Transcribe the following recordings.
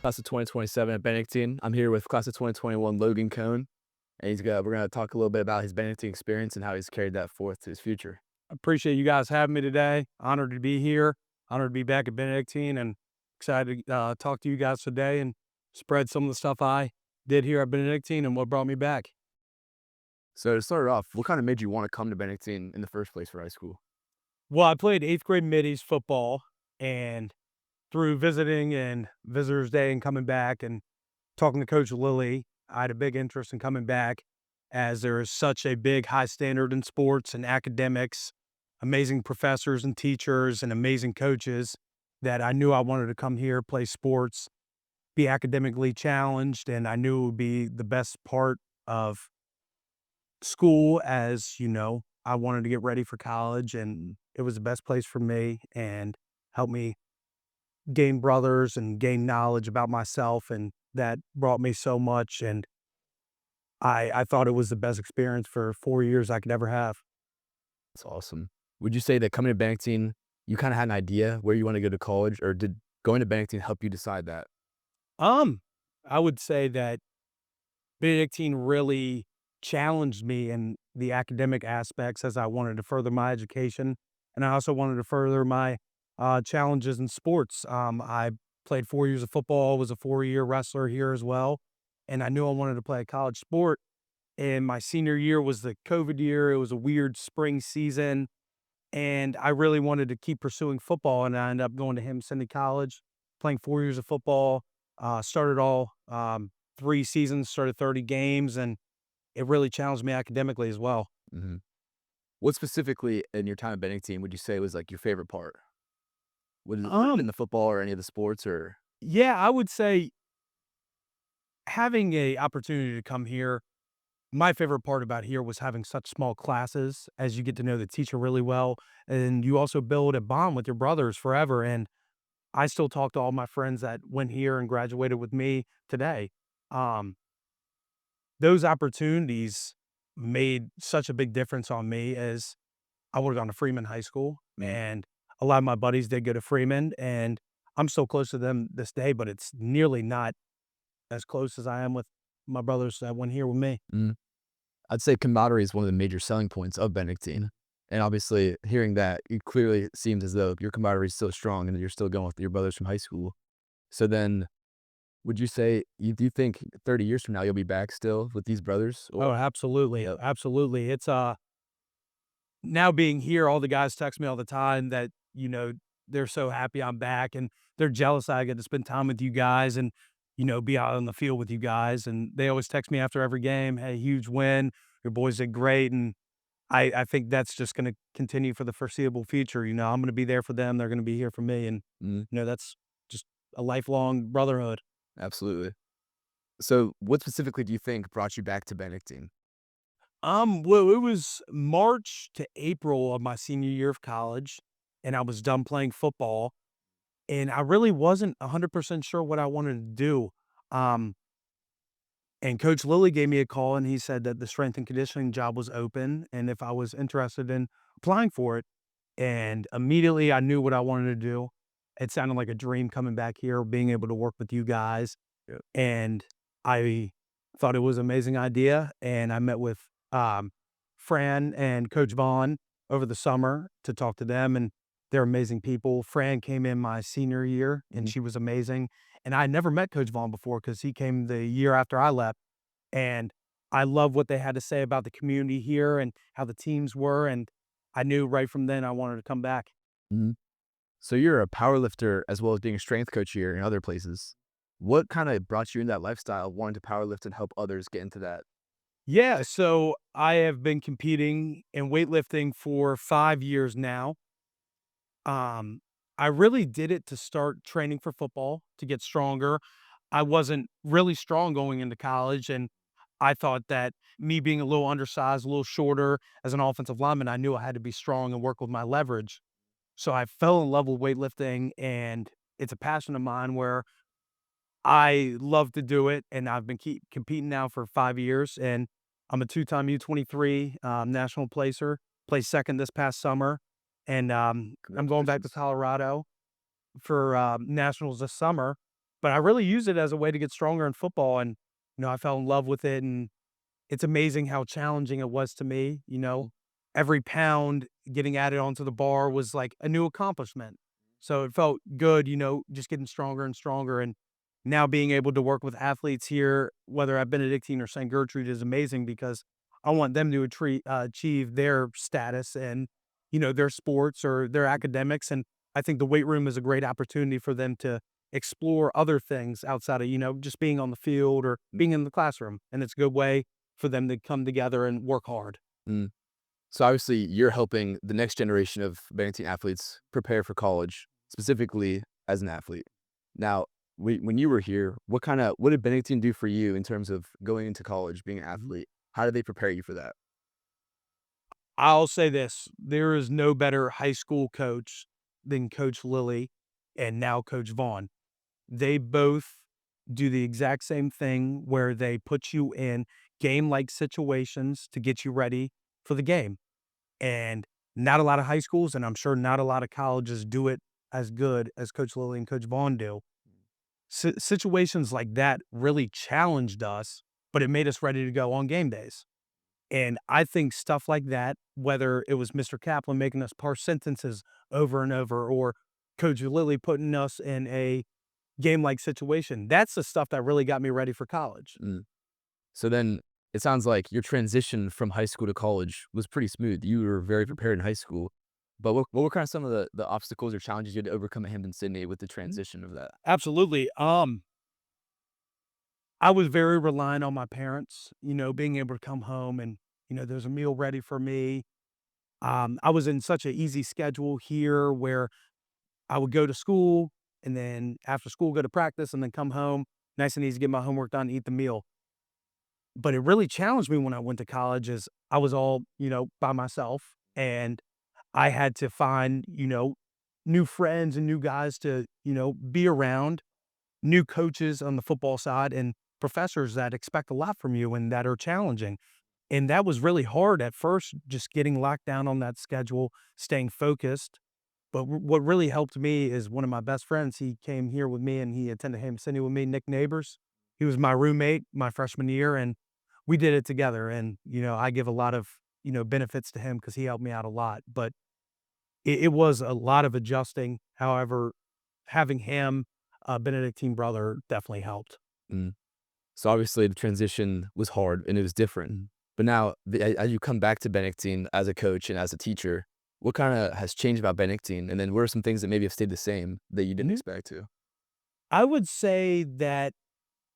Class of 2027 at Bennington. I'm here with class of 2021 Logan Cohn, and we're gonna talk a little bit about his Bennington experience and how he's carried that forth to his future. Appreciate you guys having me today. Honored to be here. Honored to be back at Benedictine and excited to talk to you guys today and spread some of the stuff I did here at Benedictine and what brought me back. So to start off, what kind of made you want to come to Bennington in the first place for high school? Well, I played eighth grade middies football, and through visiting and visitors day and coming back and talking to Coach Lilly, I had a big interest in coming back as there is such a big high standard in sports and academics, amazing professors and teachers and amazing coaches that I knew I wanted to come here, play sports, be academically challenged, and I knew it would be the best part of school as, I wanted to get ready for college and it was the best place for me and helped me gain brothers and gain knowledge about myself, and that brought me so much, and I thought it was the best experience for 4 years I could ever have. That's awesome. Would you say that coming to Bennington, you kind of had an idea where you want to go to college, or did going to Bennington help you decide that? Um, I would say that Benedictine really challenged me in the academic aspects as I wanted to further my education, and I also wanted to further my, challenges in sports. I played 4 years of football, was a four-year wrestler here as well, and I knew I wanted to play a college sport, and my senior year was the COVID year. It was a weird spring season, and I really wanted to keep pursuing football, and I ended up going to Hampton City College, playing 4 years of football, started all, 3 seasons, started 30 games, and it really challenged me academically as well. hmm What specifically in your time at Bennington would you say was like your favorite part? Would it have been Um, the football or any of the sports, or yeah, I would say having a opportunity to come here, my favorite part about here was having such small classes as you get to know the teacher really well, and you also build a bond with your brothers forever, and I still talk to all my friends that went here and graduated with me today. Um, those opportunities made such a big difference on me as I would've gone to Freeman High School, Mm, and a lot of my buddies did go to Freeman, and I'm still close to them this day, but it's nearly not as close as I am with my brothers that went here with me. mm. I'd say camaraderie is one of the major selling points of Bennington, and obviously, hearing that, it clearly seems as though your camaraderie is so strong and that you're still going with your brothers from high school. So then, would you say do you think 30 years from now you'll be back still with these brothers? Or Oh, absolutely, Yep. absolutely. It's, now being here, all the guys text me all the time that, they're so happy I'm back, and they're jealous I get to spend time with you guys and, be out on the field with you guys, and they always text me after every game, "Hey, huge win. Your boys did great," and I think that's just gonna continue for the foreseeable future. I'm gonna be there for them, they're gonna be here for me, and, Mhm, that's just a lifelong brotherhood. absolutely. So, what specifically do you think brought you back to Bennington? Well, it was March to April of my senior year of college, and I was done playing football, and I really wasn't 100% sure what I wanted to do. Um, and Coach Lilly gave me a call, and he said that the strength and conditioning job was open, and if I was interested in applying for it. And immediately I knew what I wanted to do. It sounded like a dream coming back here, being able to work with you guys. Yep. And I thought it was an amazing idea. And I met with Fran and Coach Vaughn over the summer to talk to them. And they're amazing people. Fran came in my senior year and Mhm. she was amazing. And I had never met Coach Vaughn before because he came the year after I left. And I love what they had to say about the community here and how the teams were, and I knew right from then I wanted to come back. Mhm. So you're a power lifter as well as being a strength coach here in other places. What kinda brought you in that lifestyle of wanting to power lift and help others get into that? Yeah, so I have been competing in weightlifting for 5 years now. Um, I really did it to start training for football, to get stronger. I wasn't really strong going into college, and I thought that me being a little undersized, a little shorter as an offensive lineman, I knew I had to be strong and work with my leverage. So I fell in love with weightlifting, and it's a passion of mine where I love to do it, and I've been keep competing now for 5 years, and I'm a two-time U-23, national placer, placed 2nd this past summer, and, I'm going back to Congratulations. Colorado for, nationals this summer, but I really use it as a way to get stronger in football, and, I fell in love with it, and it's amazing how challenging it was to me, Mm, every pound getting added onto the bar was like a new accomplishment. So it felt good, just getting stronger and stronger, and now being able to work with athletes here, whether at Benedictine or St. Gertrude, is amazing because I want them to achieve their status and, their sports or their academics. And I think the weight room is a great opportunity for them to explore other things outside of, just being on the field or being in the classroom. And it's a good way for them to come together and work hard. mm. So obviously, you're helping the next generation of Bennington athletes prepare for college, specifically as an athlete. Now, when you were here, what did Bennington do for you in terms of going into college, being an Mhm. athlete? How did they prepare you for that? I'll say this, there is no better high school coach than Coach Lilly and now Coach Vaughn. They both do the exact same thing where they put you in game-like situations to get you ready for the game. And not a lot of high schools, and I'm sure not a lot of colleges do it as good as Coach Lilly and Coach Vaughn do. Situations like that really challenged us, but it made us ready to go on game days. And I think stuff like that, whether it was Mr. Kaplan making us parse sentences over and over, or Coach Lilly putting us in a game-like situation, that's the stuff that really got me ready for college. Mm. So then it sounds like your transition from high school to college was pretty smooth. You were very Mhm, prepared in high school. But what were kind of some of the obstacles or challenges you had to overcome at Hampton Sydney with the mhm. transition of that? Absolutely. I was very reliant on my parents, being able to come home and, there's a meal ready for me. I was in such an easy schedule here where I would go to school and then after school go to practice and then come home, nice and easy, get my homework done, eat the meal. But it really challenged me when I went to college is I was all, by myself and I had to find, new friends and new guys to, be around, new coaches on the football side and professors that expect a lot from you and that are challenging. And that was really hard at first, just getting locked down on that schedule, staying focused. But what really helped me is one of my best friends. He came here with me and he attended Hampton Sydney with me, Nick Neighbors. He was my roommate my freshman year, and we did it together. And I give a lot of benefits to him because he helped me out a lot. But it was a lot of adjusting. However, having him, Benedictine brother, definitely helped. Mm. So obviously the transition was hard and it was different. Mhm. But now, as you come back to Benedictine as a coach and as a teacher, what kind of has changed about Benedictine? And then what are some things that maybe have stayed the same that you didn't Mhm. expect to? I would say that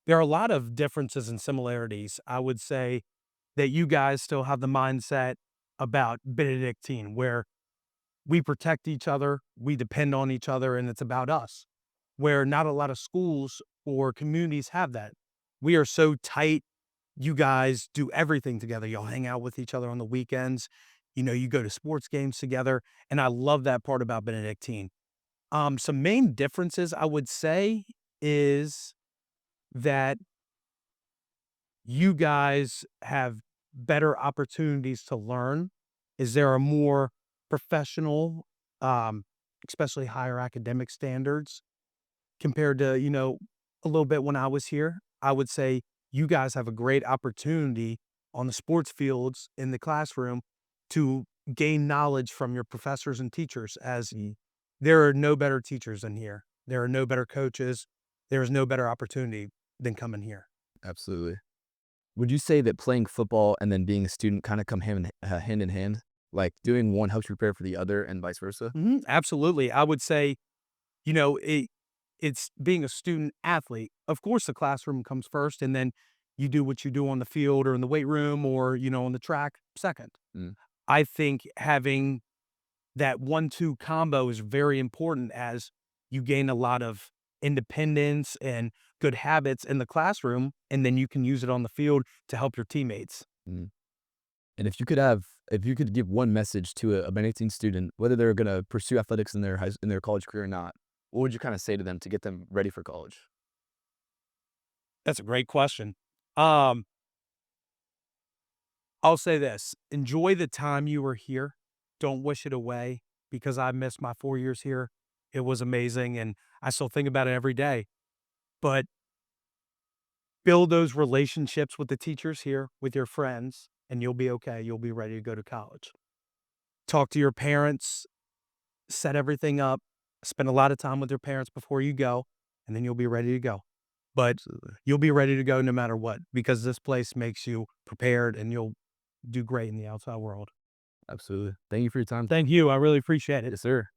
there are a lot of differences and similarities. I would say that you guys still have the mindset about Benedictine, where we protect each other, we depend on each other, and it's about us, where not a lot of schools or communities have that. We are so tight. You guys do everything together. You'll hang out with each other on the weekends. You go to sports games together. And I love that part about Benedictine. Some main differences I would say is that you guys have better opportunities to learn. Is there a more professional, um, especially higher academic standards compared to, a little bit when I was here? I would say you guys have a great opportunity on the sports fields in the classroom to gain knowledge from your professors and teachers as Mm, there are no better teachers than here. There are no better coaches. There is no better opportunity than coming here. absolutely. Would you say that playing football and then being a student kind of come hand in hand? Like doing one helps you prepare for the other and vice versa? Mhm, absolutely. I would say, it's being a student athlete. Of course, the classroom comes first, and then you do what you do on the field or in the weight room or, on the track second. Mm, I think having that 1-2 combo is very important as you gain a lot of independence and good habits in the classroom, and then you can use it on the field to help your teammates. mm. And if you could give one message to a Benedictine student, whether they're gonna pursue athletics in in their college career or not, what would you kinda say to them to get them ready for college? That's a great question. Um, I'll say this, enjoy the time you were here. Don't wish it away because I missed my 4 years here. It was amazing, and I still think about it every day. but build those relationships with the teachers here, with your friends, and you'll be okay. You'll be ready to go to college. Talk to your parents, set everything up, spend a lot of time with your parents before you go, and then you'll be ready to go. But Absolutely. you'll be ready to go no matter what because this place makes you prepared and you'll do great in the outside world. Absolutely. Thank you for your time. Thank you. I really appreciate it. Yes, sir.